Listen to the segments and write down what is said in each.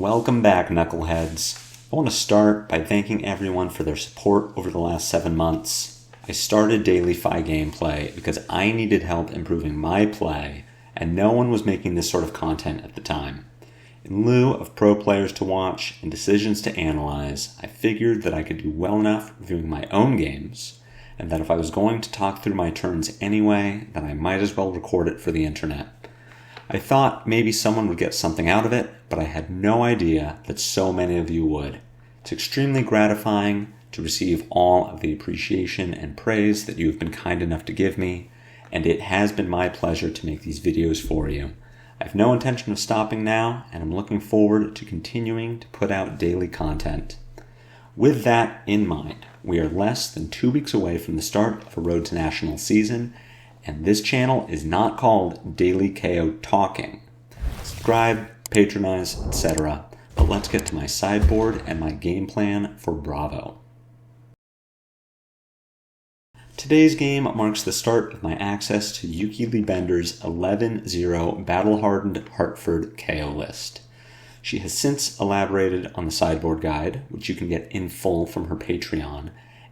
Welcome back, knuckleheads. I want to start by thanking everyone for their support over the last 7 months. I started daily FaB gameplay because I needed help improving my play, and no one was making this sort of content at the time. In lieu of pro players to watch and decisions to analyze, I figured that I could do well enough reviewing my own games, and that if I was going to talk through my turns anyway, then I might as well record it for the internet. I thought maybe someone would get something out of it, but I had no idea that so many of you would. It's extremely gratifying to receive all of the appreciation and praise that you have been kind enough to give me, and it has been my pleasure to make these videos for you. I have no intention of stopping now, and I'm looking forward to continuing to put out daily content. With that in mind, we are less than 2 weeks away from the start of a Road to National season, and this channel is not called Daily Kayo Talking. Subscribe, patronize, etc. But let's get to my sideboard and my game plan for Bravo. Today's game marks the start of my access to Yuki Lee Bender's 11-0 battle-hardened Hartford Kayo list. She has since elaborated on the sideboard guide, which you can get in full from her Patreon,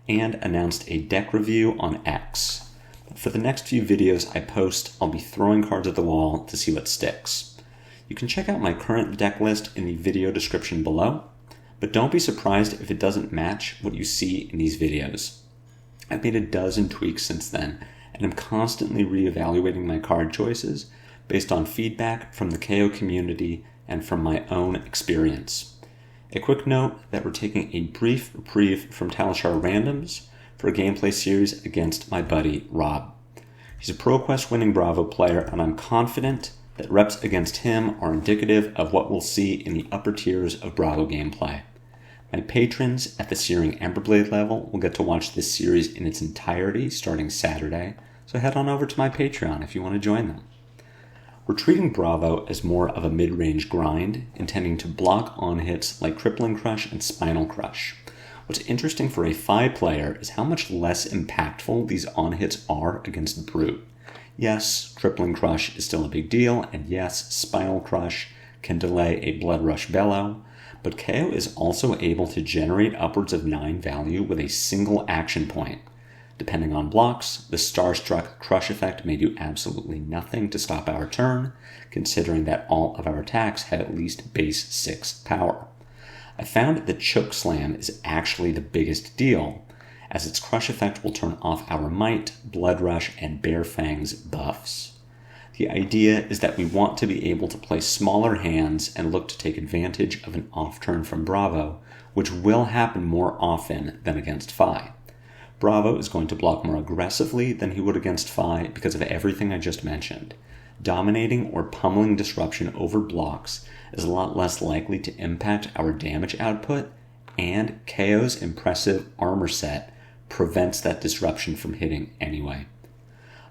and announced a deck review on X. For the next few videos I post, I'll be throwing cards at the wall to see what sticks. You can check out my current deck list in the video description below, but don't be surprised if it doesn't match what you see in these videos. I've made a dozen tweaks since then, and I'm constantly reevaluating my card choices based on feedback from the Kayo community and from my own experience. A quick note that we're taking a brief reprieve from Talishar randoms for a gameplay series against my buddy Rob. He's a ProQuest winning Bravo player, and I'm confident that reps against him are indicative of what we'll see in the upper tiers of Bravo gameplay. My patrons at the Searing Emberblade level will get to watch this series in its entirety starting Saturday, so head on over to my Patreon if you want to join them. We're treating Bravo as more of a mid-range grind, intending to block on hits like Crippling Crush and Spinal Crush. What's interesting for a FaB player is how much less impactful these on-hits are against Brute. Yes, Crippling Crush is still a big deal, and yes, Spinal Crush can delay a Blood Rush Bellow, but Kayo is also able to generate upwards of 9 value with a single action point. Depending on blocks, the Starstruck Crush effect may do absolutely nothing to stop our turn, considering that all of our attacks have at least base 6 power. I found that Choke Slam is actually the biggest deal, as its crush effect will turn off our Might, Blood Rush, and Bare Fangs buffs. The idea is that we want to be able to play smaller hands and look to take advantage of an off-turn from Bravo, which will happen more often than against FaB. Bravo is going to block more aggressively than he would against FaB because of everything I just mentioned. Dominating or pummeling disruption over blocks is a lot less likely to impact our damage output, and Kayo's impressive armor set prevents that disruption from hitting anyway.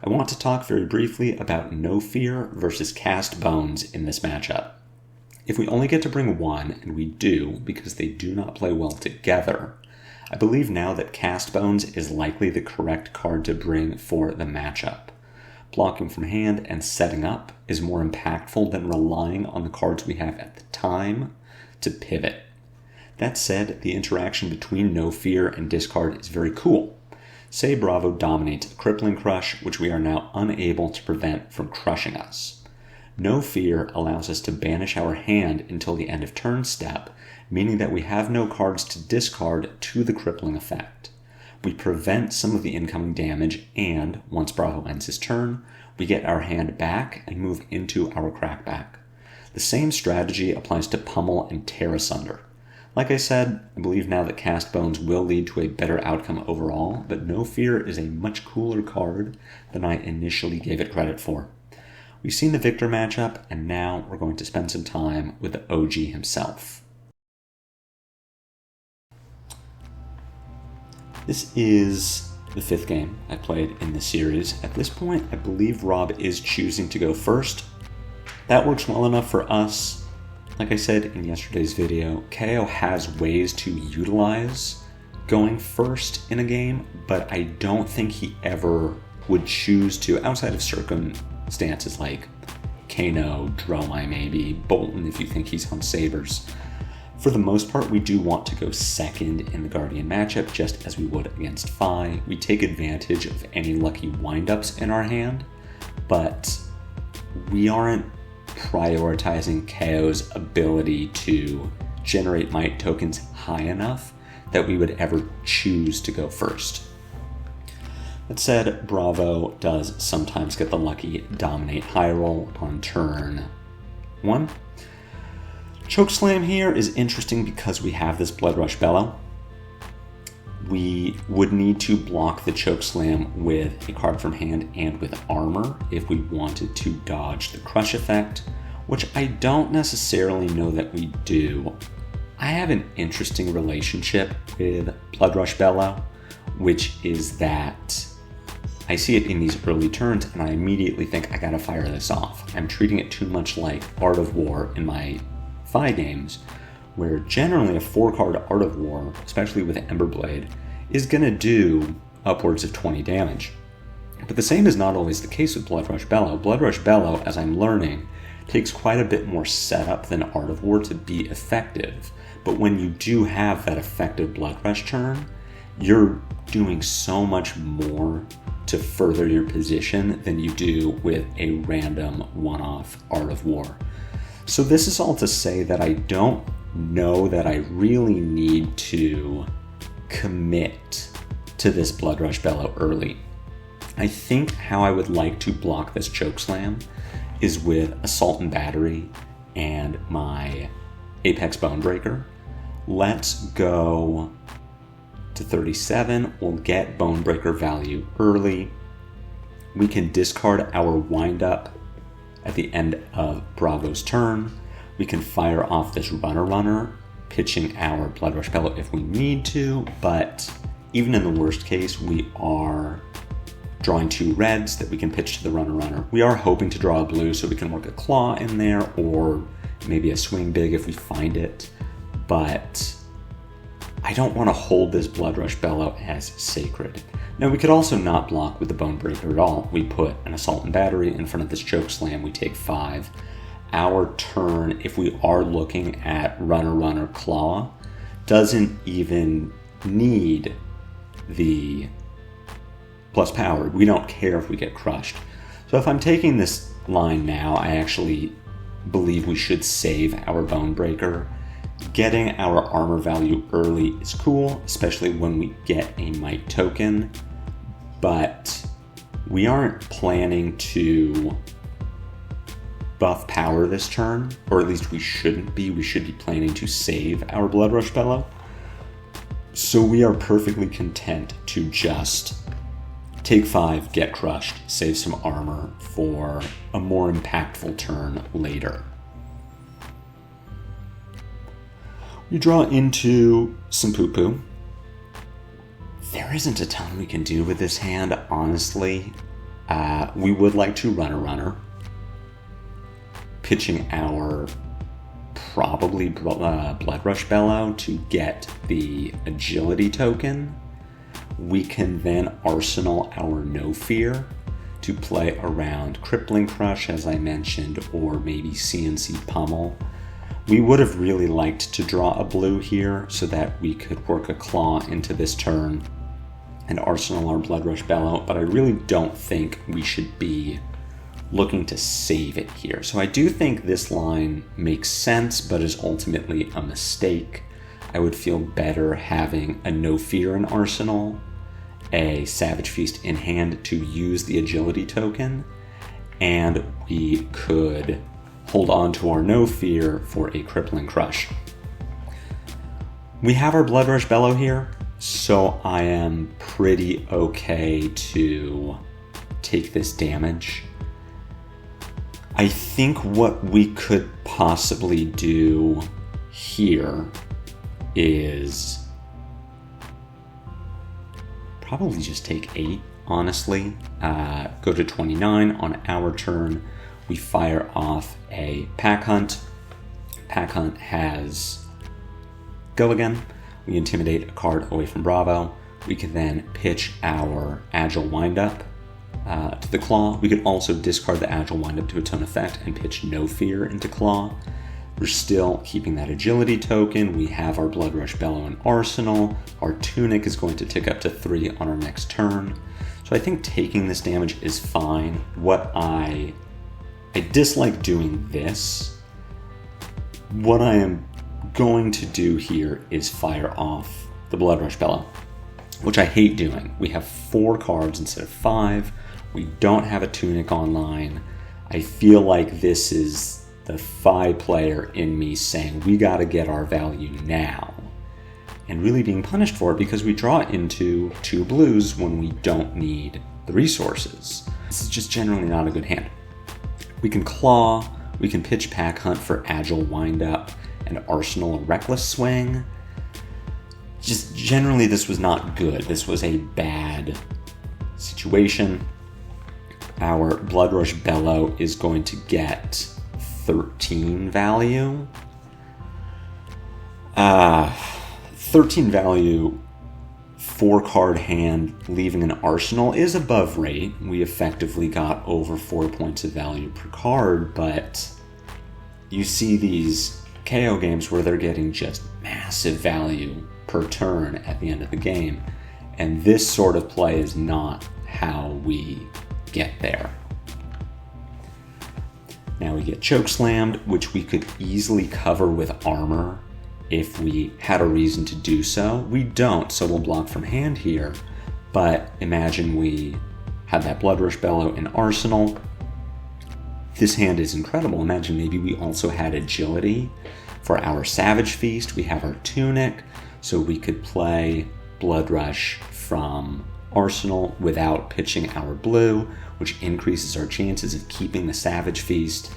I want to talk very briefly about No Fear versus Cast Bones in this matchup. If we only get to bring one, and we do because they do not play well together, I believe now that Cast Bones is likely the correct card to bring for the matchup. Blocking from hand and setting up is more impactful than relying on the cards we have at the time to pivot. That said, the interaction between No Fear and discard is very cool. Say Bravo dominates a Crippling Crush, which we are now unable to prevent from crushing us. No Fear allows us to banish our hand until the end of turn step, meaning that we have no cards to discard to the crippling effect. We prevent some of the incoming damage, and once Bravo ends his turn, we get our hand back and move into our crackback. The same strategy applies to Pummel and Tear Asunder. Like I said, I believe now that Cast Bones will lead to a better outcome overall, but No Fear is a much cooler card than I initially gave it credit for. We've seen the Victor matchup, and now we're going to spend some time with the OG himself. This is the 5th game I played in this series. At this point, I believe Rob is choosing to go first. That works well enough for us. Like I said in yesterday's video, Kayo has ways to utilize going first in a game, but I don't think he ever would choose to, outside of circumstances like Kano, Dromai maybe, Bolton if you think he's on Sabres. For the most part, we do want to go second in the Guardian matchup, just as we would against FaB. We take advantage of any lucky windups in our hand, but we aren't prioritizing Kayo's ability to generate might tokens high enough that we would ever choose to go first. That said, Bravo does sometimes get the lucky dominate high roll on turn 1. Chokeslam here is interesting because we have this Bloodrush Bellow. We would need to block the Chokeslam with a card from hand and with armor if we wanted to dodge the crush effect, which I don't necessarily know that we do. I have an interesting relationship with Bloodrush Bellow, which is that I see it in these early turns and I immediately think I gotta fire this off. I'm treating it too much like Art of War in my FaB games, where generally a 4-card Art of War, especially with Emberblade, is gonna do upwards of 20 damage. But the same is not always the case with Bloodrush Bellow. Bloodrush Bellow, as I'm learning, takes quite a bit more setup than Art of War to be effective. But when you do have that effective Bloodrush turn, you're doing so much more to further your position than you do with a random one-off Art of War. So this is all to say that I don't know that I really need to commit to this Bloodrush Bellow early. I think how I would like to block this Chokeslam is with Assault and Battery and my Apex Bonebreaker. Let's go to 37. We'll get Bonebreaker value early. We can discard our windup at the end of Bravo's turn. We can fire off this Runner, pitching our Bloodrush Bellow if we need to, but even in the worst case, we are drawing 2 reds that we can pitch to the Runner. We are hoping to draw a blue so we can work a Claw in there, or maybe a Swing Big if we find it, but I don't want to hold this Bloodrush Bellow as sacred. Now, we could also not block with the Bonebreaker at all. We put an Assault and Battery in front of this Chokeslam, we take 5. Our turn, if we are looking at Runner, Claw, doesn't even need the plus power. We don't care if we get crushed. So if I'm taking this line now, I actually believe we should save our Bonebreaker. Getting our armor value early is cool, especially when we get a might token, but we aren't planning to buff power this turn, or at least we shouldn't be. We should be planning to save our Bloodrush Bellow. So we are perfectly content to just take 5, get crushed, save some armor for a more impactful turn later. We draw into some poo-poo. There isn't a ton we can do with this hand, honestly. We would like to Runner, pitching our probably Bloodrush Bellow to get the agility token. We can then arsenal our No Fear to play around Crippling Crush, as I mentioned, or maybe CNC Pummel. We would have really liked to draw a blue here so that we could work a Claw into this turn and arsenal our Bloodrush Bellow, but I really don't think we should be looking to save it here. So I do think this line makes sense, but is ultimately a mistake. I would feel better having a No Fear in arsenal, a Savage Feast in hand to use the agility token, and we could hold on to our No Fear for a Crippling Crush. We have our Bloodrush Bellow here, so I am pretty okay to take this damage. I think what we could possibly do here is probably just take 8, honestly. Go to 29 on our turn. We fire off a Pack Hunt. Pack Hunt has Go Again. We intimidate a card away from Bravo. We can then pitch our Agile Windup to the Claw. We could also discard the Agile Windup to its own effect and pitch No Fear into Claw. We're still keeping that agility token. We have our Blood Rush Bellow in arsenal. Our Tunic is going to tick up to 3 on our next turn. So I think taking this damage is fine. What I dislike doing this. What I am going to do here is fire off the Blood Rush Bellow, which I hate doing. We have 4 cards instead of 5. We don't have a Tunic online. I feel like this is the FaB player in me saying we got to get our value now, and really being punished for it because we draw into 2 blues when we don't need the resources. This is just generally not a good hand. We can claw, we can pitch Pack Hunt for agile windup and arsenal and reckless swing. Just generally this was not good. This was a bad situation. Our Blood Rush Bellow is going to get 13 value. 13 value, 4-card hand, leaving an arsenal is above rate. We effectively got over 4 points of value per card, but you see these Kayo games where they're getting just massive value per turn at the end of the game, and this sort of play is not how we get there. Now we get chokeslammed, which we could easily cover with armor if we had a reason to do so. We don't, so we'll block from hand here. But imagine we had that Blood Rush Bellow in arsenal. This hand is incredible. Imagine maybe we also had agility. For our Savage Feast, we have our Tunic, so we could play Blood Rush from arsenal without pitching our blue, which increases our chances of keeping the Savage Feast.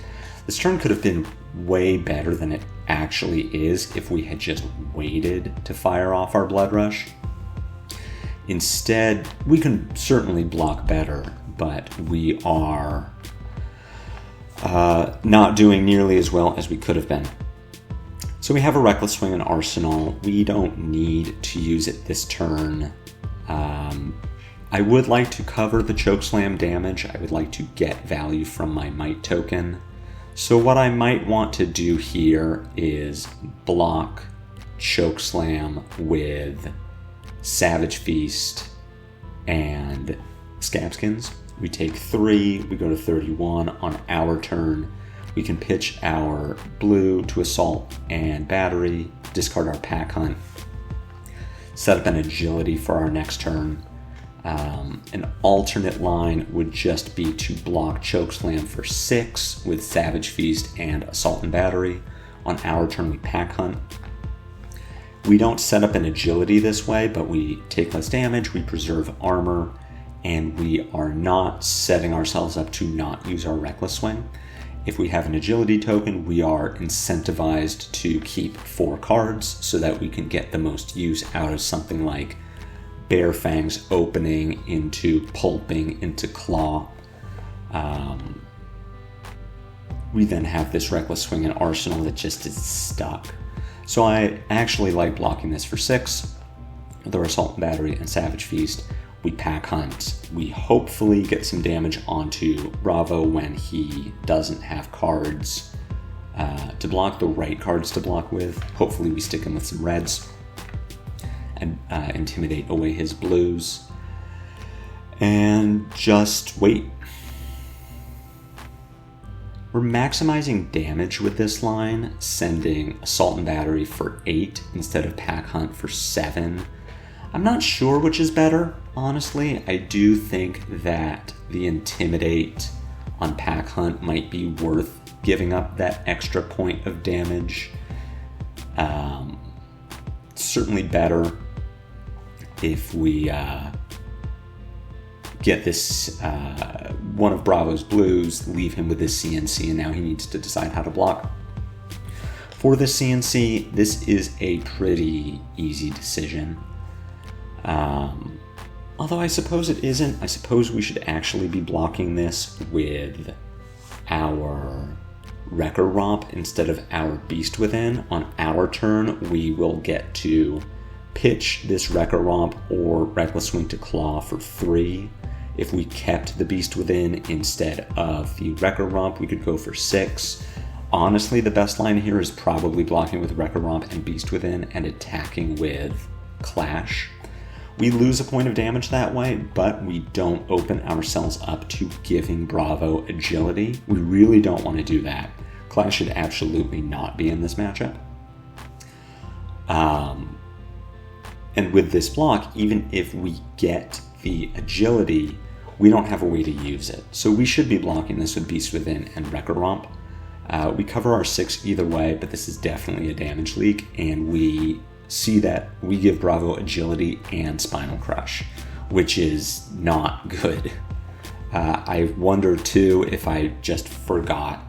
This turn could have been way better than it actually is if we had just waited to fire off our Blood Rush. Instead, we can certainly block better, but we are not doing nearly as well as we could have been. So we have a Reckless Swing in arsenal. We don't need to use it this turn. I would like to cover the Chokeslam damage. I would like to get value from my Might token. So what I might want to do here is block Chokeslam with Savage Feast and Scabskins. We take 3, we go to 31 on our turn. We can pitch our blue to Assault and Battery, discard our Pack Hunt, set up an agility for our next turn. An alternate line would just be to block Chokeslam for 6 with Savage Feast and Assault and Battery. On our turn, we Pack Hunt. We don't set up an agility this way, but we take less damage, we preserve armor, and we are not setting ourselves up to not use our Reckless Swing. If we have an agility token, we are incentivized to keep 4 cards so that we can get the most use out of something like Bare Fangs opening into pulping into claw. We then have this Reckless Swing in arsenal that just is stuck. So I actually like blocking this for 6 with our Assault and Battery and Savage Feast. We Pack Hunt. We hopefully get some damage onto Bravo when he doesn't have cards to block, the right cards to block with. Hopefully we stick him with some reds and intimidate away his blues. And just wait. We're maximizing damage with this line, sending Assault and Battery for 8 instead of Pack Hunt for 7. I'm not sure which is better, honestly. I do think that the Intimidate on Pack Hunt might be worth giving up that extra point of damage. Certainly better if we get this one of Bravo's blues, leave him with this CNC, and now he needs to decide how to block. For the CNC, this is a pretty easy decision. Although I suppose it isn't. I suppose we should actually be blocking this with our Wrecker Romp instead of our Beast Within. On our turn, we will get to pitch this Wrecker Romp or Reckless Swing to Claw for 3. If we kept the Beast Within instead of the Wrecker Romp, we could go for 6. Honestly, the best line here is probably blocking with Wrecker Romp and Beast Within and attacking with Clash. We lose a point of damage that way, but we don't open ourselves up to giving Bravo agility. We really don't want to do that. Clash should absolutely not be in this matchup. And with this block, even if we get the agility, we don't have a way to use it. So we should be blocking this with Beast Within and Wrecker Romp. We cover our 6 either way, but this is definitely a damage leak, and we see that we give Bravo agility and Spinal Crush, which is not good. I wonder too if I just forgot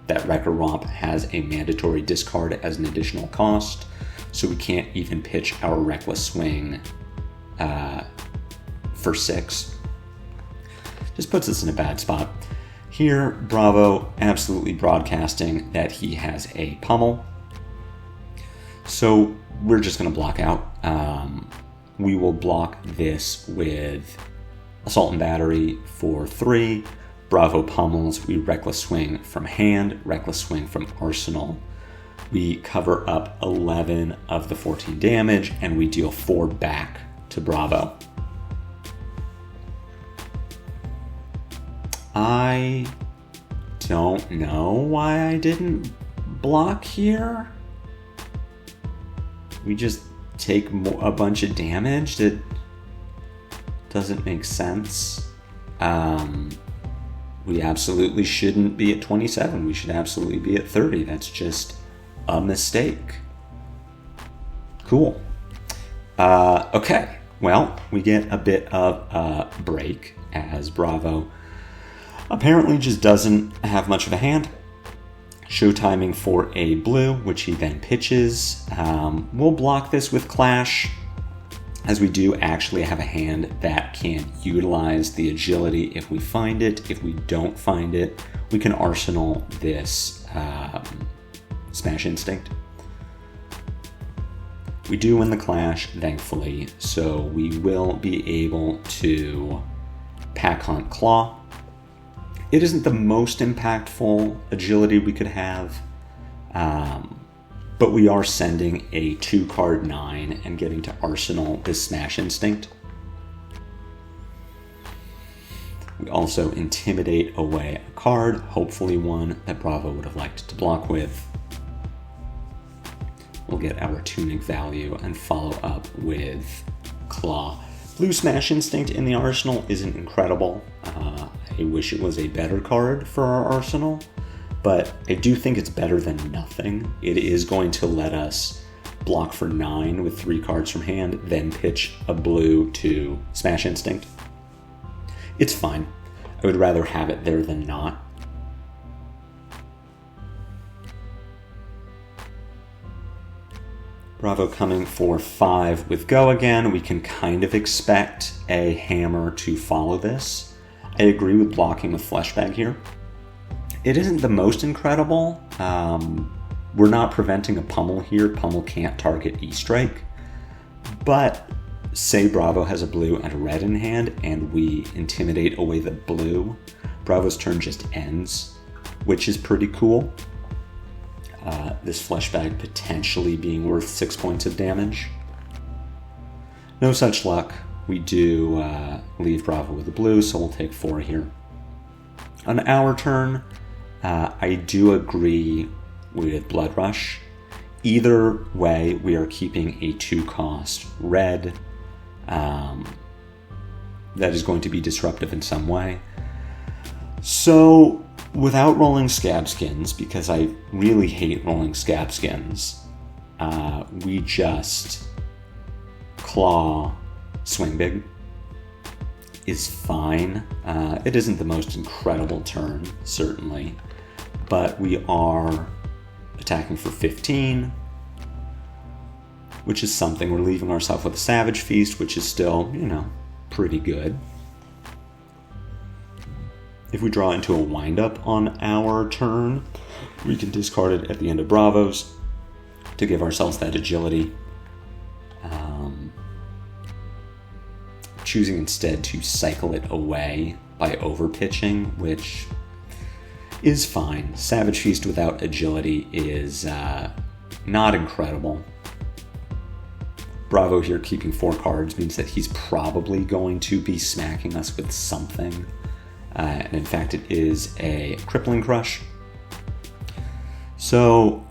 that Wrecker Romp has a mandatory discard as an additional cost, so we can't even pitch our Reckless Swing for 6. Just puts us in a bad spot. Here, Bravo absolutely broadcasting that he has a pummel. So we're just going to block out. We will block this with Assault and Battery for 3. Bravo pummels. We Reckless Swing from hand, Reckless Swing from arsenal. We cover up 11 of the 14 damage, and we deal 4 back to Bravo. I don't know why I didn't block here. We just take a bunch of damage that doesn't make sense. We absolutely shouldn't be at 27. We should absolutely be at 30. That's just a mistake. Cool. Okay. Well, we get a bit of a break as Bravo apparently just doesn't have much of a hand. Show timing for a blue, which he then pitches. We'll block this with Clash, as we do actually have a hand that can utilize the agility if we find it. If we don't find it, we can arsenal this Smash Instinct. We do win the Clash, thankfully, so we will be able to Pack Hunt Claw. It isn't the most impactful agility we could have, but we are sending a 2-card 9 and getting to arsenal this Smash Instinct. We also intimidate away a card, hopefully one that Bravo would have liked to block with. We'll get our tunic value and follow up with Claw. Blue Smash Instinct in the arsenal isn't incredible. I wish it was a better card for our arsenal, but I do think it's better than nothing. It is going to let us block for 9 with 3 cards from hand, then pitch a blue to Smash Instinct. It's fine. I would rather have it there than not. Bravo coming for 5 with Go again. We can kind of expect a hammer to follow this. I agree with blocking with Fleshbag here. It isn't the most incredible. We're not preventing a pummel here. Pummel can't target E-Strike. But say Bravo has a blue and a red in hand, and we intimidate away the blue. Bravo's turn just ends, which is pretty cool. This Fleshbag potentially being worth 6 points of damage. No such luck. We do leave Bravo with a blue, so we'll take 4 here. On our turn, I do agree with Blood Rush. Either way, we are keeping a 2-cost red. That is going to be disruptive in some way. So, without rolling Scab Skins, because I really hate rolling Scab Skins, we just Claw Swing Big is fine. It isn't the most incredible turn, certainly, but we are attacking for 15, which is something. We're leaving ourselves with a Savage Feast, which is still, pretty good. If we draw into a windup on our turn, we can discard it at the end of Bravo's to give ourselves that agility. Choosing instead to cycle it away by overpitching, which is fine. Savage Feast without agility is not incredible. Bravo here keeping 4 cards means that he's probably going to be smacking us with something. And in fact, it is a Crippling Crush. So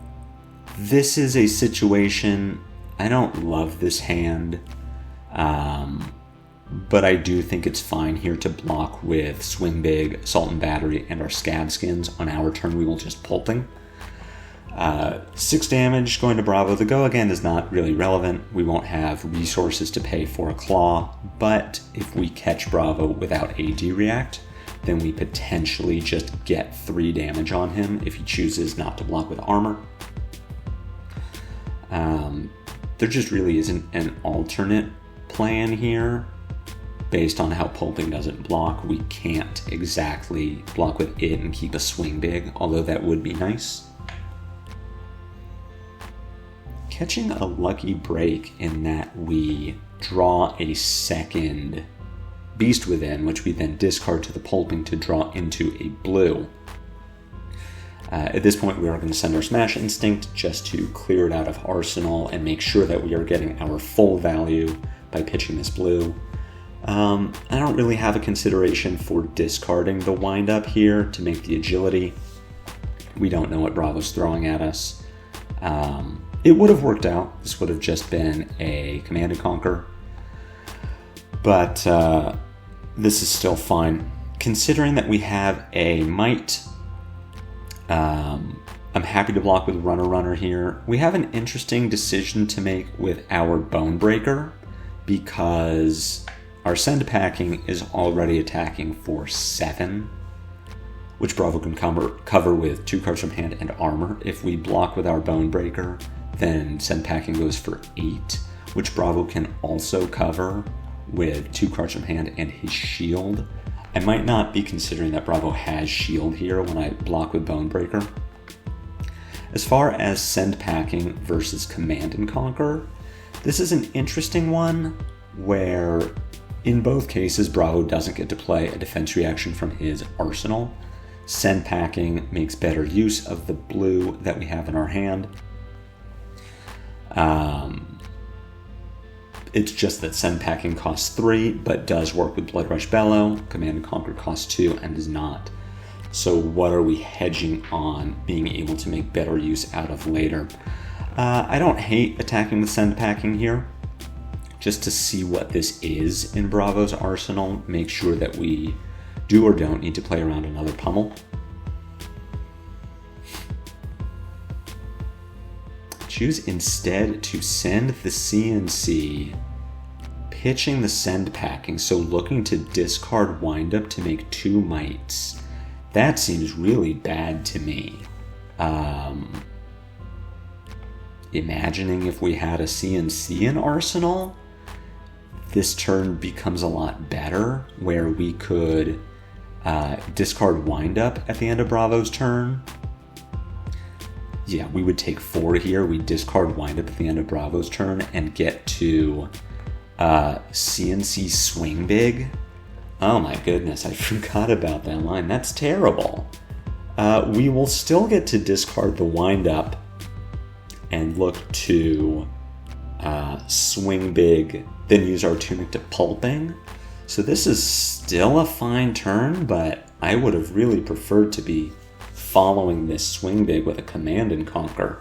this is a situation, I don't love this hand, but I do think it's fine here to block with Swing Big, Assault and Battery, and our Scab Skins. On our turn, we will just Pulping. 6 damage going to Bravo. The go again is not really relevant. We won't have resources to pay for a Claw, but if we catch Bravo without AD React, then we potentially just get 3 damage on him if he chooses not to block with armor. There just really isn't an alternate plan here. Based on how Pulping doesn't block, we can't exactly block with it and keep a Swing Big, although that would be nice. Catching a lucky break in that we draw a second Beast Within, which we then discard to the Pulping to draw into a blue. At this point, we are going to send our Smash Instinct just to clear it out of Arsenal and make sure that we are getting our full value by pitching this blue. I don't really have a consideration for discarding the Wind-Up here to make the agility. We don't know what Bravo's throwing at us. It would have worked out. This would have just been a Command and Conquer. But this is still fine. Considering that we have a Might, I'm happy to block with Runner here. We have an interesting decision to make with our Bonebreaker because our Send Packing is already attacking for 7, which Bravo can cover with 2 cards from hand and armor. If we block with our Bonebreaker, then Send Packing goes for 8, which Bravo can also cover with 2 cards from hand and his shield. I might not be considering that Bravo has shield here when I block with Bonebreaker. As far as Send Packing versus Command and Conquer, this is an interesting one where in both cases Bravo doesn't get to play a defense reaction from his arsenal. Send Packing makes better use of the blue that we have in our hand. It's just that Send Packing costs 3, but does work with Blood Rush Bellow. Command and Conquer costs 2 and does not. So what are we hedging on being able to make better use out of later? I don't hate attacking with Send Packing here. Just to see what this is in Bravo's arsenal. Make sure that we do or don't need to play around another pummel. Choose instead to send the CNC, pitching the Send Packing, so looking to discard Wind-Up to make 2 Mights. That seems really bad to me. Imagining if we had a CNC in Arsenal, this turn becomes a lot better, where we could discard Wind-Up at the end of Bravo's turn. Yeah, we would take 4 here. We discard Wind-Up at the end of Bravo's turn and get to CNC Swing Big. Oh my goodness, I forgot about that line. That's terrible. We will still get to discard the Wind-Up and look to Swing Big, then use our Tunic to Pulping. So this is still a fine turn, but I would have really preferred to be following this Swing Big with a Command and Conquer.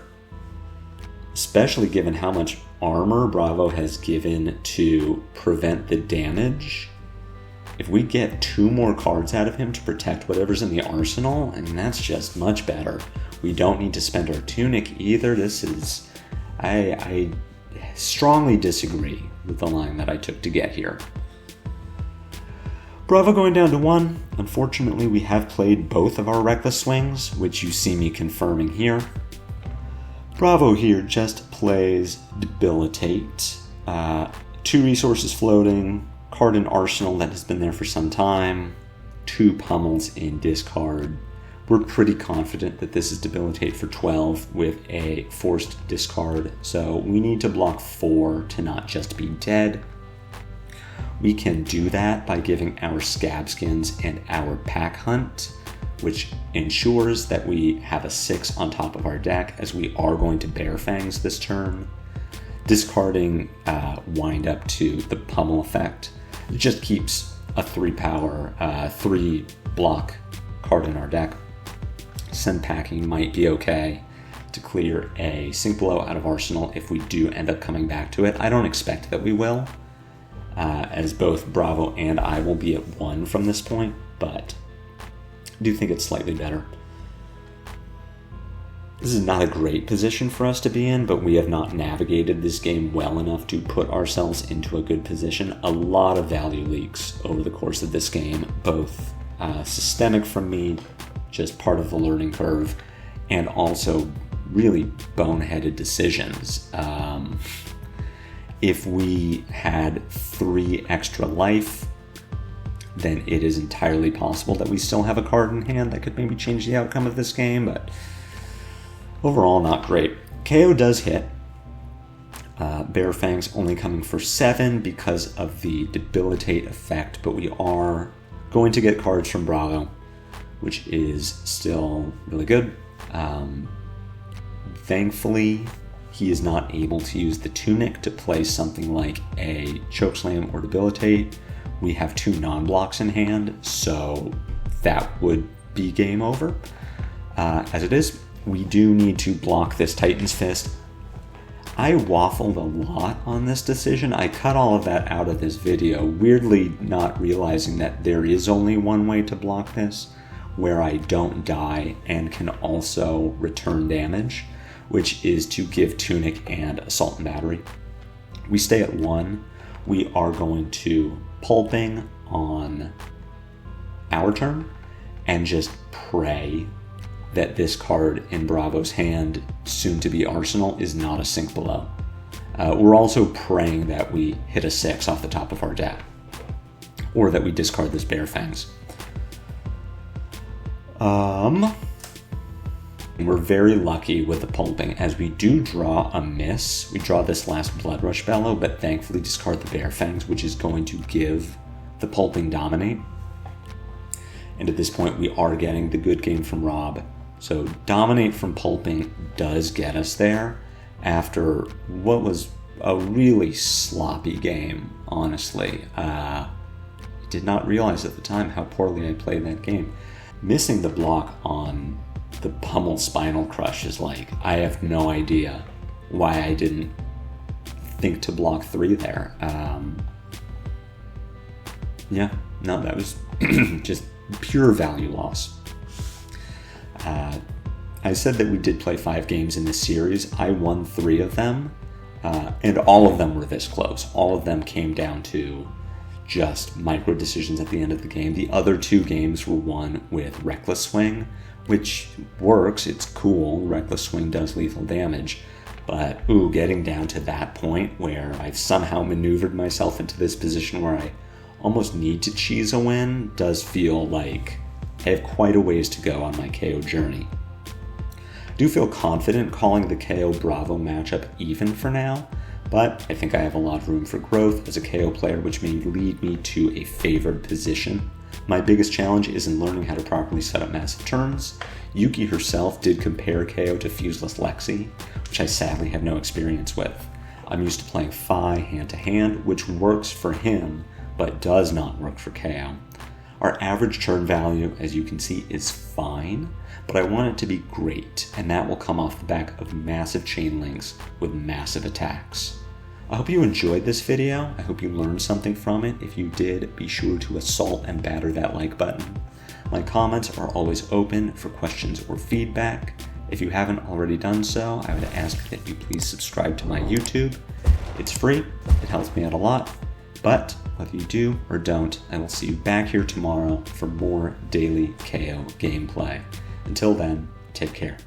Especially given how much armor Bravo has given to prevent the damage. If we get 2 more cards out of him to protect whatever's in the arsenal, I mean, that's just much better. We don't need to spend our Tunic either. This is... I strongly disagree with the line that I took to get here. Bravo going down to 1. Unfortunately, we have played both of our Reckless Swings, which you see me confirming here. Bravo here just plays Debilitate. 2 resources floating, card in Arsenal that has been there for some time, 2 pummels in discard. We're pretty confident that this is Debilitate for 12 with a forced discard, so we need to block 4 to not just be dead. We can do that by giving our Scab Skins and our Pack Hunt which ensures that we have a 6 on top of our deck, as we are going to Bear Fangs this turn. Discarding Wind Up to the Pummel effect. It just keeps a 3-power, 3-block card in our deck. Send Packing might be okay to clear a Sink Below out of Arsenal if we do end up coming back to it. I don't expect that we will, as both Bravo and I will be at 1 from this point, but I do think it's slightly better. This is not a great position for us to be in, but we have not navigated this game well enough to put ourselves into a good position. A lot of value leaks over the course of this game, both systemic from me, just part of the learning curve, and also really boneheaded decisions. If we had 3 extra life, then it is entirely possible that we still have a card in hand that could maybe change the outcome of this game, but overall not great. Kayo does hit. Bear Fangs only coming for 7 because of the debilitate effect, but we are going to get cards from Bravo, which is still really good. Thankfully, he is not able to use the Tunic to play something like a Chokeslam or Debilitate. We have 2 non-blocks in hand, so that would be game over. As it is, we do need to block this Titan's Fist. I waffled a lot on this decision. I cut all of that out of this video, weirdly not realizing that there is only one way to block this, where I don't die and can also return damage, which is to give Tunic and Assault and Battery. We stay at 1. We are going to Pulping on our turn and just pray that this card in Bravo's hand, soon to be Arsenal, is not a Sink Below. We're also praying that we hit a 6 off the top of our deck, or that we discard this Bear Fangs. We're very lucky with the Pulping, as we do draw a miss. We draw this last Blood Rush Bellow, but thankfully discard the Bear Fangs, which is going to give the Pulping Dominate. And at this point, we are getting the good game from Rob. So Dominate from Pulping does get us there after what was a really sloppy game, honestly. I did not realize at the time how poorly I played that game. Missing the block on the Pummel Spinal Crush is like, I have no idea why I didn't think to block 3 there. Yeah, no, that was just pure value loss. I said that we did play 5 games in this series. I won 3 of them, and all of them were this close. All of them came down to just micro decisions at the end of the game. The other 2 games were won with Reckless Swing, which works, it's cool. Reckless Swing does lethal damage, but getting down to that point where I've somehow maneuvered myself into this position where I almost need to cheese a win does feel like I have quite a ways to go on my KO journey. I do feel confident calling the KO Bravo matchup even for now, but I think I have a lot of room for growth as a KO player, which may lead me to a favored position. My biggest challenge is in learning how to properly set up massive turns. Yuki herself did compare KO to Fuseless Lexi, which I sadly have no experience with. I'm used to playing FaB hand to hand, which works for him, but does not work for KO. Our average turn value, as you can see, is fine, but I want it to be great, and that will come off the back of massive chain links with massive attacks. I hope you enjoyed this video. I hope you learned something from it. If you did, be sure to assault and batter that like button. My comments are always open for questions or feedback. If you haven't already done so, I would ask that you please subscribe to my YouTube. It's free, it helps me out a lot, but whether you do or don't, I will see you back here tomorrow for more daily KO gameplay. Until then, take care.